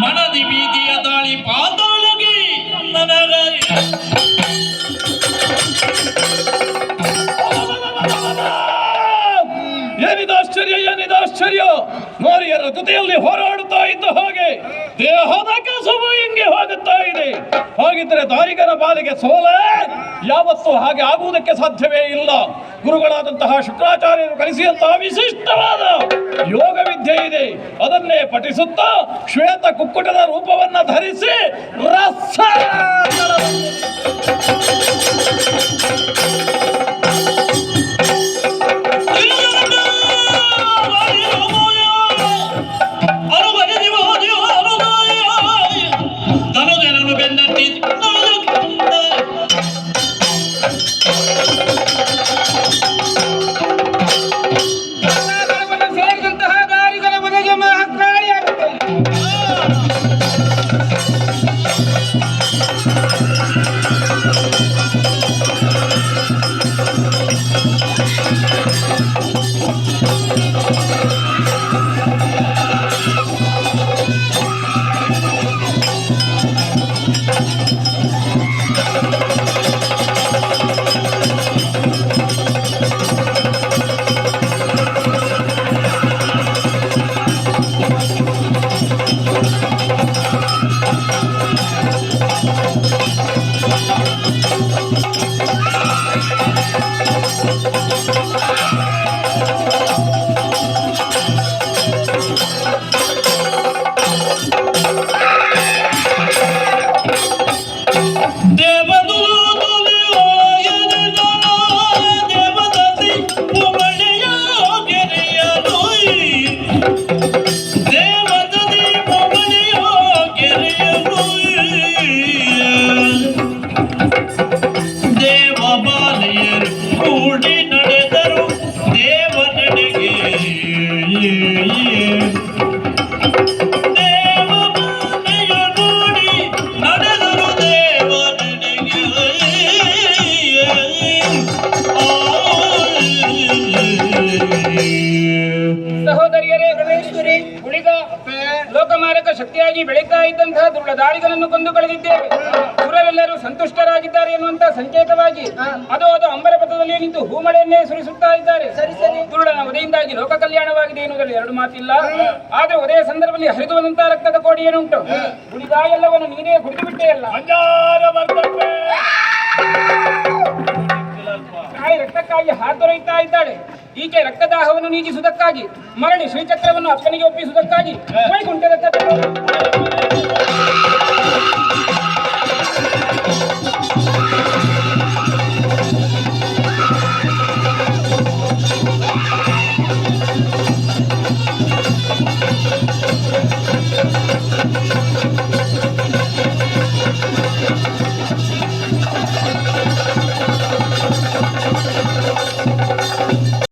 ಮನದಿ ಬೀದಿಯ ದಾಳಿ ಪಾತಾಳಗಿ ಏನಿದಾಶ್ಚರ್ಯ ನಾರಿಯರ ಜೊತೆಯಲ್ಲಿ ಹೋರಾಡುತ್ತಾ ಇದ್ದ ಹಾಗೆ ದೇಹದ ಕಸವು ಹಿಂಗೆ ಹೋಗುತ್ತಾ ಇದೆ. ಹಾಗಿದ್ರೆ ದಾರಿಗನ ಬಾಲಿಗೆ ಸೋಲ ಯಾವತ್ತೂ ಹಾಗೆ ಆಗುವುದಕ್ಕೆ ಸಾಧ್ಯವೇ ಇಲ್ಲ. ಗುರುಗಳಾದಂತಹ ಶುಕ್ರಾಚಾರ್ಯರು ಕಲಿಸಿದಂತಹ ವಿಶಿಷ್ಟವಾದ ಯೋಗ ವಿದ್ಯೆ ಇದೆ. ಅದನ್ನೇ ಪಠಿಸುತ್ತಾ ಶ್ವೇತ ಕುಕ್ಕುಟದ ರೂಪವನ್ನ ಧರಿಸಿ ರಸ ಶಕ್ತಿಯಾಗಿ ಬೆಳೀತಾ ಇದ್ದಂತಹ ದುರುಳ ದಾಳಿಗಳನ್ನು ಕೊಂದು ಕಳೆದಿದ್ದೇವೆ. ಸುರರೆಲ್ಲರೂ ಸಂತುಷ್ಟರಾಗಿದ್ದಾರೆ ಎನ್ನುವಂತಹ ಸಂಕೇತವಾಗಿ ಅದು ಅಂಬರ ಪಥದಲ್ಲಿ ನಿಂತು ಹೂಮಳೆಯನ್ನೇ ಸುರಿಸುತ್ತಾ ಇದ್ದಾರೆ. ದುರುಳನ ವಧೆಯಿಂದಾಗಿ ಲೋಕ ಕಲ್ಯಾಣವಾಗಿದೆ ಎನ್ನುವುದರಲ್ಲಿ ಎರಡು ಮಾತಿಲ್ಲ. ಆದ್ರೆ ಒದೇ ಸಂದರ್ಭದಲ್ಲಿ ಹರಿದು ಬಂದಂತಹ ರಕ್ತದ ಕೋಡಿ ಏನುಂಟು, ಉಳಿದ ಎಲ್ಲವನ್ನು ನೀನೇ ಕುಡಿದು ಬಿಟ್ಟೇ ಅಲ್ಲ. ತಾಯಿ ರಕ್ತಕ್ಕಾಗಿ ಹಾತೊರೆಯುತ್ತಾ ಇದ್ದಾಳೆ. ಈಕೆ ರಕ್ತದಾಹವನ್ನು ನೀಗಿಸುವುದಕ್ಕಾಗಿ ಮರಳಿ ಶ್ರೀಚಕ್ರವನ್ನು ಅಪ್ಪನಿಗೆ ಒಪ್ಪಿಸುವುದಕ್ಕಾಗಿ ವೈಕುಂಠದ